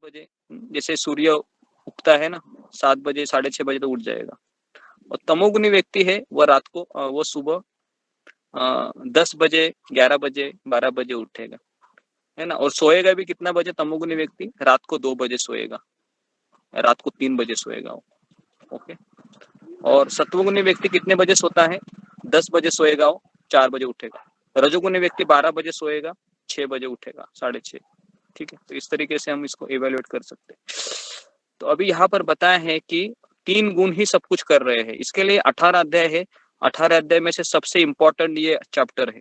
बजे, जैसे सूर्य उगता है ना 7 बजे 6:30 बजे तो उठ जाएगा। और तमोगुनी व्यक्ति है वह रात को वो सुबह 10 बजे 11 बजे 12 बजे उठेगा, है ना। और सोएगा भी कितना बजे तमोगुनी व्यक्ति? रात को 2 बजे सोएगा, रात को 3 बजे सोएगा वो। ओके। और सत्वगुणी व्यक्ति कितने बजे सोता है? 10 बजे सोएगा वो, 4 बजे उठेगा। रजोगुणी व्यक्ति 12 बजे सोएगा, 6 बजे उठेगा, 6:30। ठीक है, तो इस तरीके से हम इसको इवेल्युएट कर सकते हैं। तो अभी यहाँ पर बताया है कि 3 गुण ही सब कुछ कर रहे हैं। इसके लिए 18 अध्याय है। 18 अध्याय में से सबसे इंपॉर्टेंट ये चैप्टर है,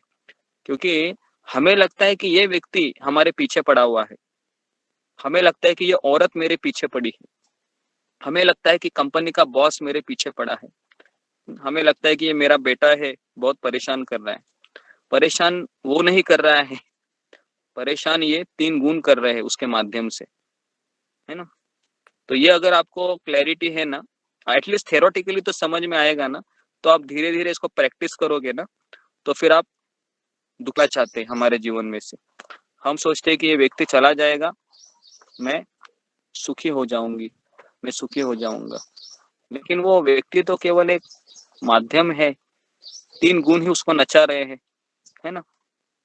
क्योंकि हमें लगता है कि ये व्यक्ति हमारे पीछे पड़ा हुआ है, हमें लगता है कि ये औरत मेरे पीछे पड़ी है, हमें लगता है कि कंपनी का बॉस मेरे पीछे पड़ा है, हमें लगता है कि ये मेरा बेटा है, बहुत परेशान कर रहा है। परेशान वो नहीं कर रहा है, परेशान ये 3 गुण कर रहे हैं उसके माध्यम से, है ना। तो ये अगर आपको क्लैरिटी है ना, एटलीस्ट थ्योरेटिकली तो समझ में आएगा ना, तो आप धीरे धीरे इसको प्रैक्टिस करोगे ना, तो फिर आप दुखना चाहते हैं हमारे जीवन में से। हम सोचते हैं कि ये व्यक्ति चला जाएगा, मैं सुखी हो जाऊंगी, मैं सुखी हो जाऊंगा, लेकिन वो व्यक्ति तो केवल एक माध्यम है, 3 गुण ही उसको नचा रहे हैं, है ना।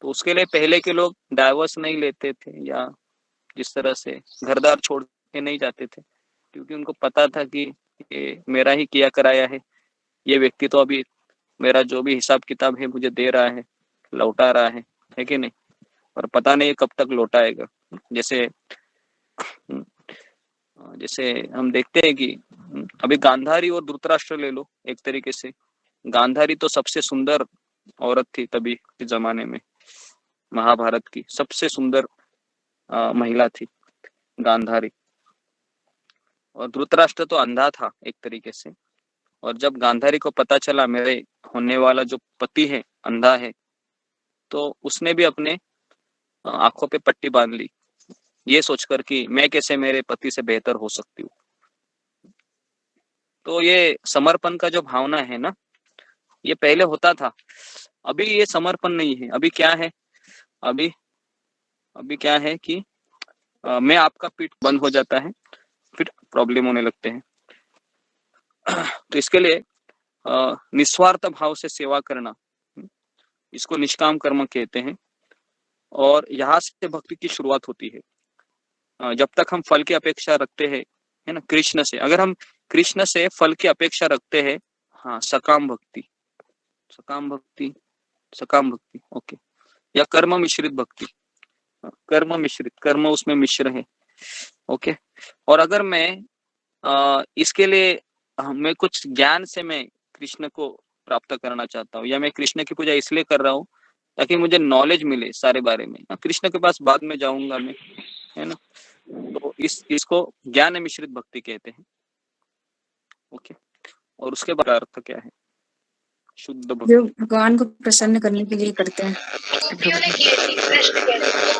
तो उसके लिए पहले के लोग डाइवोर्स नहीं लेते थे, या जिस तरह से घरदार छोड़ के नहीं जाते थे, क्योंकि उनको पता था कि ये मेरा ही किया कराया है, ये व्यक्ति तो अभी मेरा जो भी हिसाब किताब है मुझे दे रहा है, लौटा रहा है कि नहीं। और पता नहीं कब तक लौटाएगा। जैसे जैसे हम देखते हैं कि अभी गांधारी और धृतराष्ट्र ले लो, एक तरीके से गांधारी तो सबसे सुंदर औरत थी तभी के जमाने में, महाभारत की सबसे सुंदर महिला थी गांधारी। और धृतराष्ट्र तो अंधा था एक तरीके से, और जब गांधारी को पता चला मेरे होने वाला जो पति है अंधा है, तो उसने भी अपने आंखों पे पट्टी बांध ली, ये सोचकर कि मैं कैसे मेरे पति से बेहतर हो सकती हूँ। तो ये समर्पण का जो भावना है ना, ये पहले होता था, अभी ये समर्पण नहीं है। अभी क्या है, अभी अभी क्या है कि मैं आपका पीठ बंद हो जाता है, फिर प्रॉब्लम होने लगते हैं। तो इसके लिए निस्वार्थ भाव से सेवा करना, इसको निष्काम कर्म कहते हैं। और यहाँ से भक्ति की शुरुआत होती है। जब तक हम फल की अपेक्षा रखते हैं, है ना, कृष्ण से, अगर हम कृष्ण से फल की अपेक्षा रखते हैं, हाँ, सकाम भक्ति, सकाम भक्ति, सकाम भक्ति, ओके, या कर्म मिश्रित भक्ति, कर्म मिश्रित, कर्म उसमें मिश्र है, ओके। और अगर मैं इसके लिए मैं कुछ ज्ञान से मैं कृष्ण को प्राप्त करना चाहता हूँ, या मैं कृष्ण की पूजा इसलिए कर रहा हूँ ताकि मुझे नॉलेज मिले सारे बारे में, कृष्ण के पास बाद में जाऊंगा मैं, है ना। तो इसको ज्ञान मिश्रित भक्ति कहते हैं, ओके। और उसके बाद अर्थ क्या है? शुद्ध भक्ति, जो भगवान को प्रसन्न करने के लिए करते हैं।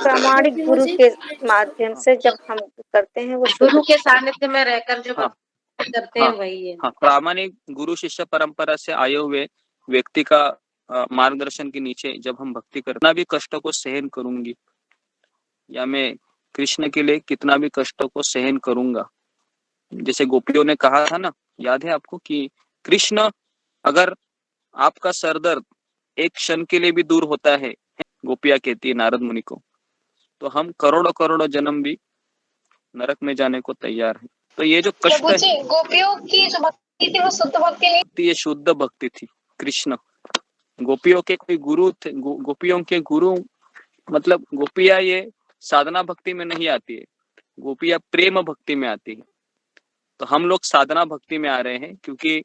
प्रामाणिक गुरु के माध्यम से जब हम करते हैं, वो गुरु के सानिध्य में रहकर जो करते हैं वही है। हाँ, प्रामाणिक गुरु शिष्य परंपरा से आए हुए व्यक्ति का मार्गदर्शन के नीचे जब हम भक्ति करते, कितना भी कष्टों को सहन करूंगी, या मैं कृष्ण के लिए कितना भी कष्टों को सहन करूंगा। जैसे गोपियों ने कहा था ना, याद है आपको, कि कृष्ण अगर आपका सरदर्द एक क्षण के लिए भी दूर होता है, गोपिया कहती है नारद मुनि को, तो हम करोड़ों करोड़ों जन्म भी नरक में जाने को तैयार है। तो ये जो कष्ट है, गोपियों की जो भक्ति थी वो शुद्ध भक्ति नहीं, ये शुद्ध भक्ति थी। कृष्ण गोपियों के कोई गुरु थे, गोपियों के गुरु मतलब गोपिया ये साधना भक्ति में नहीं आती है, गोपिया प्रेम भक्ति में आती है। तो हम लोग साधना भक्ति में आ रहे हैं क्योंकि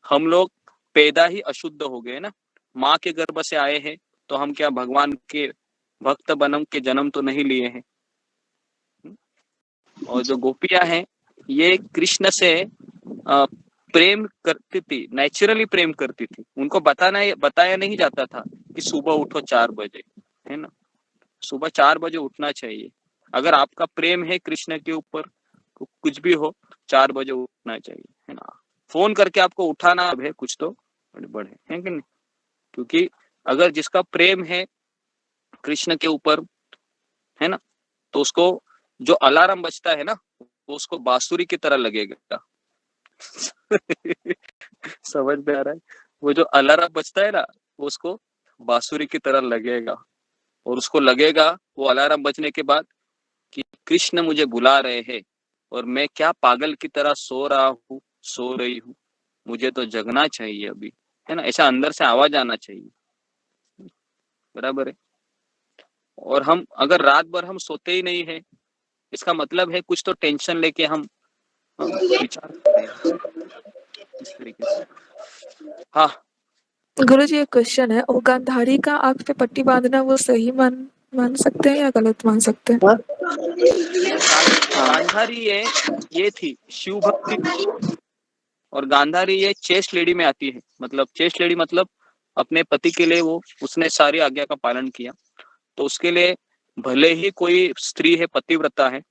हम लोग पैदा ही अशुद्ध हो गए ना, माँ के गर्भ से आए हैं, तो हम क्या भगवान के भक्त बनम के जन्म तो नहीं लिए हैं। और जो गोपियां हैं ये कृष्ण से प्रेम करती थी, नेचुरली प्रेम करती थी। उनको बताया नहीं जाता था कि सुबह उठो 4 बजे, है ना, सुबह 4 बजे उठना चाहिए। अगर आपका प्रेम है कृष्ण के ऊपर, तो कुछ भी हो 4 बजे उठना चाहिए, है ना। फोन करके आपको उठाना है कुछ तो बड़े है कि नहीं, क्योंकि अगर जिसका प्रेम है कृष्ण के ऊपर, है ना, तो उसको जो अलार्म बजता है ना वो उसको बांसुरी की तरह लगेगा। समझ में आ रहा है? वो जो अलार्म बजता है ना वो उसको बांसुरी की तरह लगेगा, और उसको लगेगा वो अलार्म बजने के बाद कि कृष्ण मुझे बुला रहे हैं और मैं क्या पागल की तरह सो रहा हूँ, सो रही हूँ, मुझे तो जगना चाहिए अभी, है ना? ऐसा अंदर से आवाज आना चाहिए। बराबर है। और हम अगर रात भर हम सोते ही नहीं है, इसका मतलब है कुछ तो टेंशन लेके हम विचार करते हैं इस तरीके से। हाँ गुरुजी एक क्वेश्चन है, वो गांधारी का आंख पे पट्टी बांधना वो सही मान सकते हैं या गलत मान सकते हैं? गांधारी ये थी शिव भक्ति, और गांधारी ये चेस्ट लेडी में आती है। मतलब चेस्ट लेडी मतलब अपने पति के लिए वो उसने सारी आज्ञा का पालन किया, तो उसके लिए भले ही कोई स्त्री है, पतिव्रता है,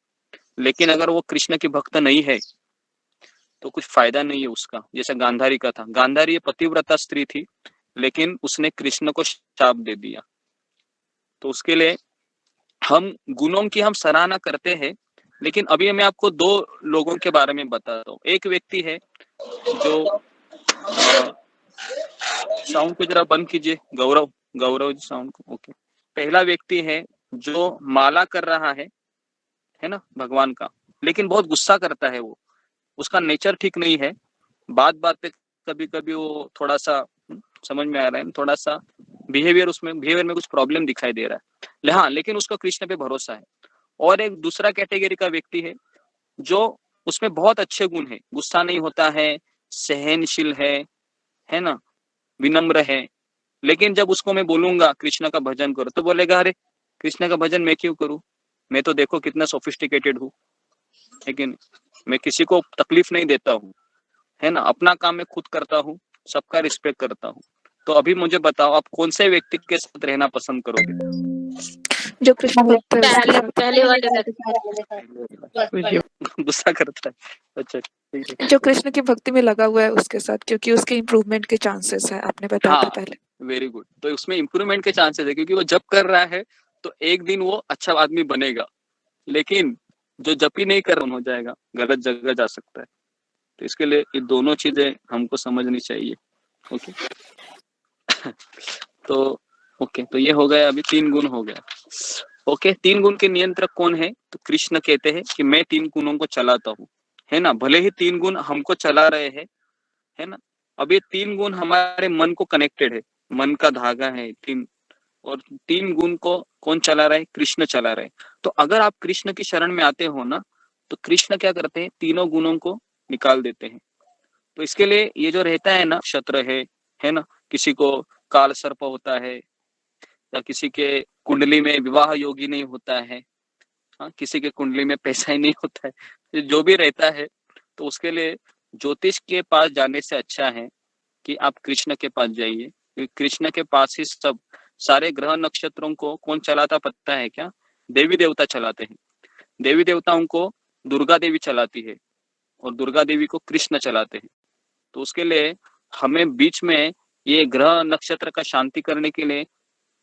लेकिन अगर वो कृष्ण की भक्त नहीं है तो कुछ फायदा नहीं है उसका। जैसे गांधारी का था, गांधारी ये पतिव्रता स्त्री थी लेकिन उसने कृष्ण को शाप दे दिया। तो उसके लिए हम गुणों की हम सराहना करते हैं, लेकिन अभी मैं आपको दो लोगों के बारे में बताता हूँ। एक व्यक्ति है जो साउंड को जरा बंद कीजिए, गौरव गौरव साउंड को। ओके, पहला व्यक्ति है जो माला कर रहा है ना भगवान का, लेकिन बहुत गुस्सा करता है। वो उसका नेचर ठीक नहीं है, बात बात पे कभी कभी वो थोड़ा सा समझ में आ रहा है, थोड़ा सा बिहेवियर में कुछ प्रॉब्लम दिखाई दे रहा है। हाँ, लेकिन उसको कृष्ण पे भरोसा है। और एक दूसरा कैटेगरी का व्यक्ति है जो उसमें बहुत अच्छे गुण है, गुस्सा नहीं होता है, सहनशील है ना, विनम्र है। लेकिन जब उसको मैं बोलूंगा कृष्ण का भजन करो तो बोलेगा अरे कृष्ण का भजन मैं क्यों करूं, मैं तो देखो कितना सोफिस्टिकेटेड हूँ, लेकिन मैं किसी को तकलीफ नहीं देता हूँ, है ना, अपना काम मैं खुद करता हूँ, सबका रिस्पेक्ट करता हूँ। तो अभी मुझे बताओ आप कौन से व्यक्ति के साथ रहना पसंद करोगे? जो कृष्ण भक्त है उसके साथ। पहले वाले गुस्सा करता है, अच्छा ठीक है। जो कृष्ण की भक्ति में लगा हुआ है उसके साथ, क्योंकि उसके इम्प्रूवमेंट के चांसेस है, आपने बताया था हाँ पहले। Very good. तो उसमें इम्प्रूवमेंट के चांसेस है, क्योंकि वो जब कर रहा है तो एक दिन वो अच्छा आदमी बनेगा, लेकिन जो जब ही नहीं कर हो जाएगा, गलत जगह जा सकता है। तो इसके लिए ये दोनों चीजें हमको समझनी चाहिए। ओके तो ओके, तो ये हो गया, अभी 3 गुण हो गया। ओके, 3 गुण के नियंत्रक कौन है? तो कृष्ण कहते हैं कि मैं 3 गुणों को चलाता हूँ, है ना। भले ही 3 गुण हमको चला रहे हैं, है ना। अब ये 3 गुण हमारे मन को कनेक्टेड है, मन का धागा है 3, और 3 गुण को कौन चला रहा है? कृष्ण चला रहे हैं। तो अगर आप कृष्ण की शरण में आते हो ना, तो कृष्ण क्या करते हैं? तीनों गुणों को निकाल देते हैं। तो इसके लिए ये जो रहता है ना, नक्षत्र है ना, किसी को काल सर्प होता है, या किसी के कुंडली में विवाह योगी नहीं होता है, हाँ, किसी के कुंडली में पैसा ही नहीं होता है, जो भी रहता है, तो उसके लिए ज्योतिष के पास जाने से अच्छा है कि आप कृष्ण के पास जाइए, क्योंकि कृष्ण के पास ही सब सारे ग्रह नक्षत्रों को कौन चलाता पता है क्या? देवी देवता चलाते हैं। देवी देवताओं को दुर्गा देवी चलाती है, और दुर्गा देवी को कृष्ण चलाते हैं। तो उसके लिए हमें बीच में ये ग्रह नक्षत्र का शांति करने के लिए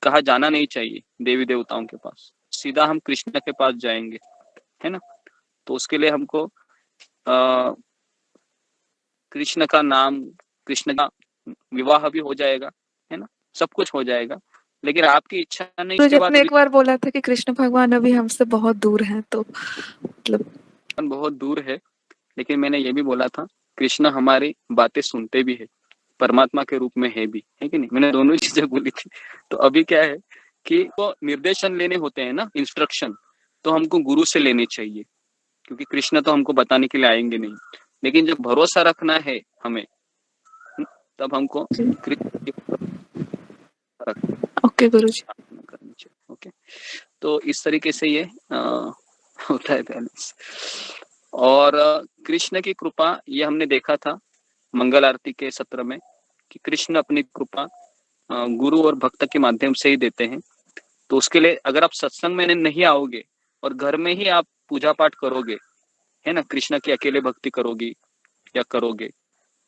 कहा जाना नहीं चाहिए देवी देवताओं के पास, सीधा हम कृष्ण के पास जाएंगे, है ना। तो उसके लिए हमको कृष्ण का नाम, कृष्ण का विवाह भी हो जाएगा, है ना, सब कुछ हो जाएगा। लेकिन आपकी इच्छा नहीं, तो इसके बाद आपने एक बार बोला था कि कृष्ण भगवान अभी हमसे बहुत दूर हैं, तो मतलब बहुत दूर है, लेकिन मैंने ये भी बोला था कृष्ण हमारी बातें सुनते भी है, परमात्मा के रूप में है भी, है कि नहीं। मैंने दोनों चीजें बोली थी। तो अभी क्या है कि वो निर्देशन लेने होते हैं ना, इंस्ट्रक्शन, तो हमको गुरु से लेने चाहिए, क्योंकि कृष्ण तो हमको बताने के लिए आएंगे नहीं। लेकिन जब भरोसा रखना है हमें, तब हमको ओके गुरुजी। करनी चाहिए। ओके, तो इस तरीके से ये होता है बैलेंस। और कृष्ण की कृपा, ये हमने देखा था मंगल आरती के सत्र में, कि कृष्ण अपनी कृपा गुरु और भक्त के माध्यम से ही देते हैं। तो उसके लिए अगर आप सत्संग में नहीं आओगे और घर में ही आप पूजा पाठ करोगे, है ना, कृष्ण की अकेले भक्ति करोगी या करोगे,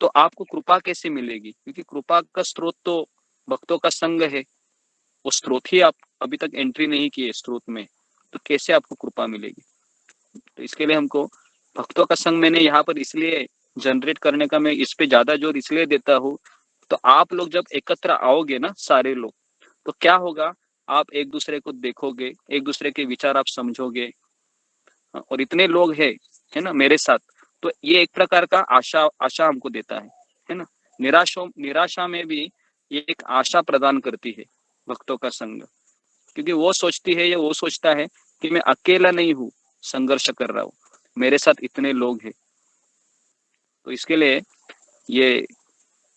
तो आपको कृपा कैसे मिलेगी? क्योंकि कृपा का स्रोत तो भक्तों का संग है, वो स्रोत ही आप अभी तक एंट्री नहीं किए स्रोत में, तो कैसे आपको कृपा मिलेगी? तो इसके लिए हमको भक्तों का संग मैंने यहाँ पर इसलिए जनरेट करने का मैं इस पे ज्यादा जोर इसलिए देता हूँ, तो आप लोग जब एकत्र आओगे ना सारे लोग, तो क्या होगा, आप एक दूसरे को देखोगे, एक दूसरे के विचार आप समझोगे, और इतने लोग है ना मेरे साथ, तो ये एक प्रकार का आशा हमको देता है ना। निराशा में भी ये एक आशा प्रदान करती है भक्तों का संग, क्योंकि वो सोचती है या वो सोचता है कि मैं अकेला नहीं हूँ, संघर्ष कर रहा हूँ, मेरे साथ इतने लोग हैं। तो इसके लिए ये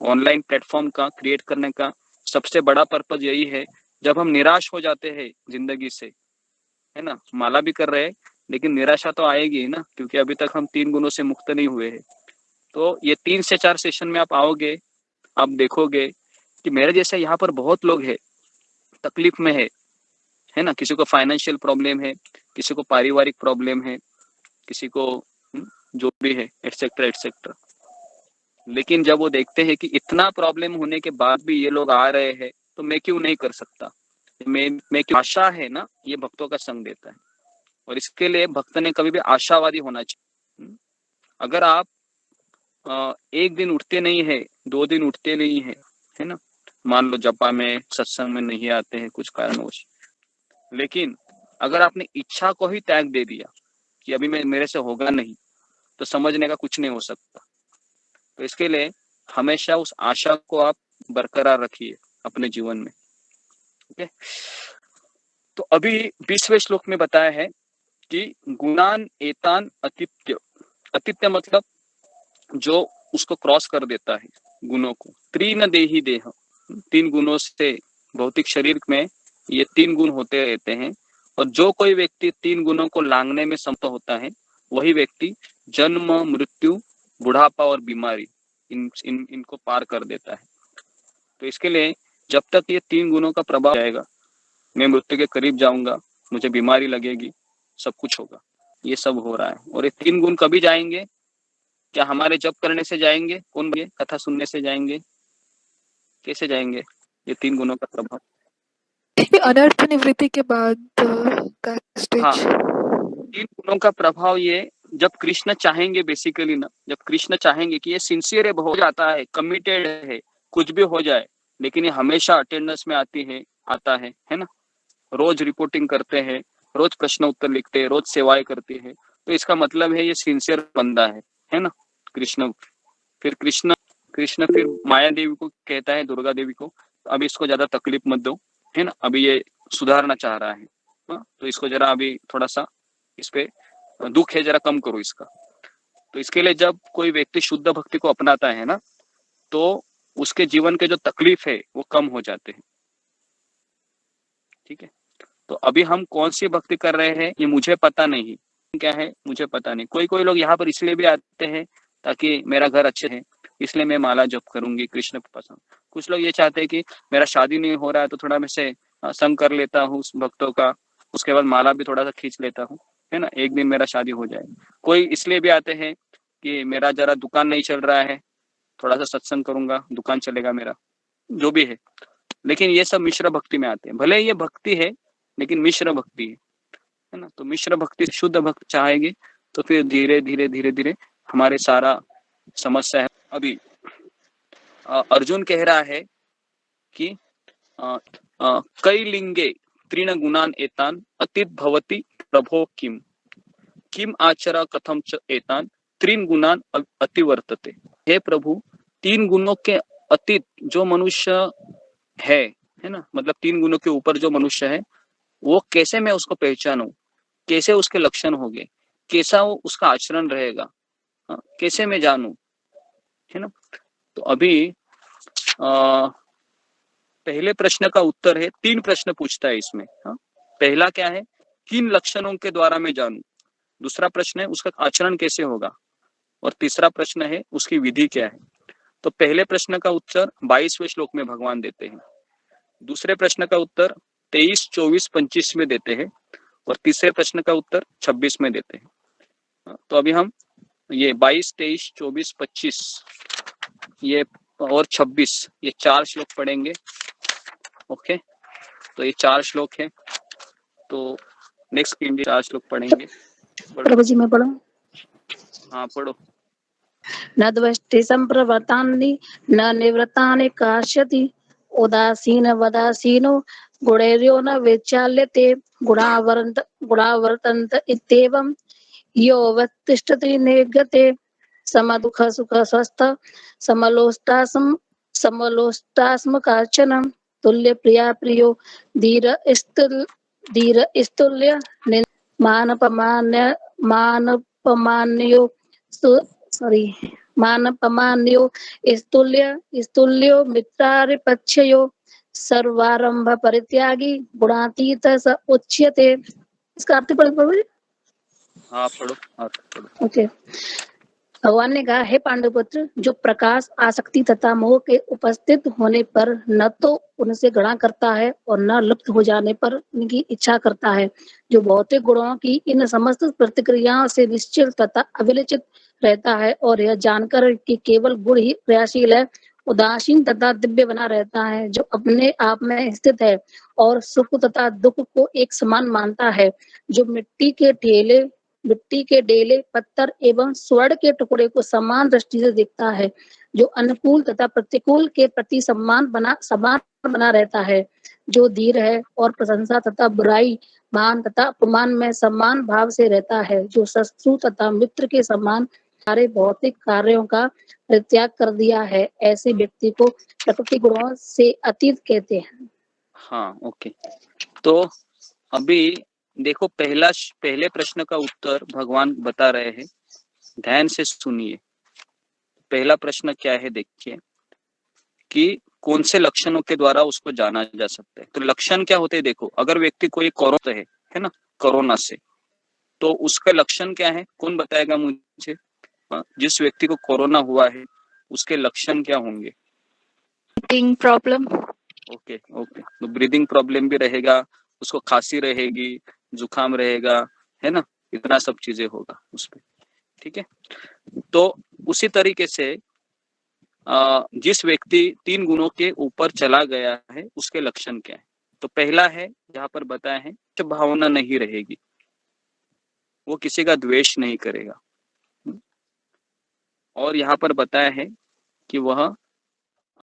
ऑनलाइन प्लेटफॉर्म का क्रिएट करने का सबसे बड़ा पर्पज यही है। जब हम निराश हो जाते हैं जिंदगी से, है ना, माला भी कर रहे हैं लेकिन निराशा तो आएगी ही ना, क्योंकि अभी तक हम 3 गुणों से मुक्त नहीं हुए हैं। तो ये 3 से 4 सेशन में आप आओगे, आप देखोगे कि मेरे जैसे यहाँ पर बहुत लोग हैं, तकलीफ में है ना, किसी को फाइनेंशियल प्रॉब्लम है, किसी को पारिवारिक प्रॉब्लम है, किसी को जो भी है, एटसेट्रा एटसेट्रा। लेकिन जब वो देखते हैं कि इतना प्रॉब्लम होने के बाद भी ये लोग आ रहे हैं, तो मैं क्यों नहीं कर सकता, मैं क्यों, आशा है ना, ये भक्तों का संग देता है। और इसके लिए भक्त ने कभी भी आशावादी होना चाहिए। अगर आप एक दिन उठते नहीं है, 2 दिन उठते नहीं है ना, मान लो जपा में सत्संग में नहीं आते हैं कुछ कारणवश, लेकिन अगर आपने इच्छा को ही त्याग दे दिया कि अभी मेरे से होगा नहीं, तो समझने का कुछ नहीं हो सकता। तो इसके लिए हमेशा उस आशा को आप बरकरार रखिए अपने जीवन में। ओके, तो अभी 20वें श्लोक में बताया है कि गुणान एतान अतित्य। अतित्य मतलब जो उसको क्रॉस कर देता है गुणों को। त्रीन देही देह, 3 गुणों से भौतिक शरीर में ये 3 गुण होते रहते हैं, और जो कोई व्यक्ति 3 गुणों को लांघने में समर्थ होता है, वही व्यक्ति जन्म, मृत्यु, बुढ़ापा और बीमारी इनको पार कर देता है। तो इसके लिए जब तक ये 3 गुणों का प्रभाव आएगा, मैं मृत्यु के करीब जाऊंगा, मुझे बीमारी लगेगी, सब कुछ होगा, ये सब हो रहा है। और ये 3 गुण कभी जाएंगे? क्या हमारे जप करने से जाएंगे? कौन ये कथा सुनने से जाएंगे? कैसे जाएंगे ये 3 गुणों का प्रभाव? अनर्थ निवृत्ति के बाद का स्टेज। हाँ, 3 गुणों का प्रभाव ये जब कृष्ण चाहेंगे, बेसिकली ना, जब कृष्ण चाहेंगे कि ये सिंसियर है, बहुत जाता है, कमिटेड है, कुछ भी हो जाए, लेकिन ये हमेशा अटेंडेंस में आता है ना, रोज रिपोर्टिंग करते हैं, रोज प्रश्न उत्तर लिखते हैं, रोज सेवाएं करते हैं, तो इसका मतलब है ये सिंसियर बंदा है ना कृष्ण। फिर कृष्ण फिर माया देवी को कहता है, दुर्गा देवी को, अभी इसको ज्यादा तकलीफ मत दो, है ना, अभी ये सुधारना चाह रहा है, तो इसको जरा अभी थोड़ा सा इस पे दुख है, जरा कम करो इसका। तो इसके लिए जब कोई व्यक्ति शुद्ध भक्ति को अपनाता है ना, तो उसके जीवन के जो तकलीफ है वो कम हो जाते हैं। ठीक है, तो अभी हम कौन सी भक्ति कर रहे हैं ये मुझे पता नहीं, क्या है मुझे पता नहीं। कोई लोग यहाँ पर इसलिए भी आते हैं ताकि मेरा घर अच्छे है, इसलिए मैं माला जप करूंगी, कृष्ण पसंद। कुछ लोग ये चाहते हैं कि मेरा शादी नहीं हो रहा है, तो थोड़ा मैं से संग कर लेता हूँ भक्तों का, उसके बाद माला भी थोड़ा सा खींच लेता हूँ, है ना, एक दिन मेरा शादी हो जाए। कोई इसलिए भी आते हैं कि मेरा जरा दुकान नहीं चल रहा है, थोड़ा सा सत्संग करूंगा, दुकान चलेगा मेरा, जो भी है। लेकिन ये सब मिश्र भक्ति में आते हैं। भले ये भक्ति है लेकिन मिश्र भक्ति है ना। तो मिश्र भक्ति, शुद्ध भक्त चाहेगी तो फिर धीरे धीरे धीरे धीरे हमारे सारा समस्या है। अभी अर्जुन कह रहा है कि कई लिंगे त्रीण गुणान एतान अतीत भवति प्रभो किम आचरा कथम च एतान त्रीन गुणान अतिवर्तते। हे प्रभु, 3 गुणों के अतीत जो मनुष्य है ना, मतलब 3 गुणों के ऊपर जो मनुष्य है, वो कैसे मैं उसको पहचानूं, कैसे उसके लक्षण होंगे, कैसा वो उसका आचरण रहेगा, कैसे मैं जानूं, है ना। तो अभी पहले प्रश्न का उत्तर है, 3 प्रश्न पूछता है इसमें। पहला क्या है, किन लक्षणों के द्वारा मैं जानूं। दूसरा प्रश्न है उसका आचरण कैसे होगा, और तीसरा प्रश्न है उसकी विधि क्या है। तो पहले प्रश्न का उत्तर 22वें श्लोक में भगवान देते हैं, दूसरे प्रश्न का उत्तर 23, 24, 25 में देते हैं, और तीसरे प्रश्न का उत्तर 26 में देते हैं। तो अभी हम ये 22, 23, 24, 25 ये और 26 ये 4 श्लोक पढ़ेंगे। ओके, तो ये 4 श्लोक है, तो नेक्स्ट 4 श्लोक पढ़ेंगे। प्रभु जी मैं पढ़ूं? हाँ पढ़ो। न द्वेष्टि संप्रवृत्तानि न निवृत्तानि काश्यति उदासीन वदासीनो गुणैर्यो न विचाल्यते गुणावर्तन्त इत्येवं यो वत्तिष्ठति निगते समदुःख सुख स्वस्थ समलोष्टास्म काचन तुल्य प्रिया प्रियो धीर स्तुल्य मानपमान्यो मानपमान्यो स्तुल्यो मित्रारिपक्षयो सर्वारंभ परित्यागी गुणातीत स उच्यते। इसका अर्थ पढ़ पाओगे? हाँ पढ़ो, अर्थ पढ़ो। ओके। भगवान ने कहा, हे पांडुपुत्र, जो प्रकाश आसक्ति तथा मोह के उपस्थित होने पर न तो उनसे घृणा करता है और न लुप्त हो जाने पर उनकी इच्छा करता है, जो भौतिक गुणों की इन समस्त प्रतिक्रियाओं से निश्चल तथा अविचलित रहता है और यह जानकर कि केवल गुण ही क्रियाशील है, उदासीन तथा दिव्य बना रहता है, जो अपने आप में स्थित है और सुख तथा दुख को एक समान मानता है, जो मिट्टी के डेले पत्थर एवं स्वर्ण के टुकड़े को समान दृष्टि से देखता है, जो अनुकूल तथा प्रतिकूल के प्रति समान बना रहता है, जो धीर है और प्रशंसा तथा बुराई मान तथा अपमान में समान भाव से रहता है, जो शत्रु तथा मित्र के समान सारे भौतिक कार्यों का परित्याग कर दिया है, ऐसे व्यक्ति को प्रकृति गुणों से अतीत कहते हैं। हाँ ओके। तो अभी देखो पहले प्रश्न का उत्तर भगवान बता रहे हैं, ध्यान से सुनिए। पहला प्रश्न क्या है देखिए कि कौन से लक्षणों के द्वारा उसको जाना जा सकता है। तो लक्षण क्या होते हैं देखो, अगर व्यक्ति कोई कोरोना है ना, कोरोना से, तो उसका लक्षण क्या है, कौन बताएगा मुझे? जिस व्यक्ति को कोरोना हुआ है उसके लक्षण क्या होंगे? Breathing problem. ओके, तो ब्रीदिंग प्रॉब्लम भी रहेगा, उसको खांसी रहेगी, जुकाम रहेगा, है ना, इतना सब चीजें होगा उसपे, ठीक है। तो उसी तरीके से जिस व्यक्ति 3 गुणों के ऊपर चला गया है उसके लक्षण क्या है? तो पहला है, जहां पर बताया है, भावना नहीं रहेगी, वो किसी का द्वेष नहीं करेगा, और यहाँ पर बताया है कि वह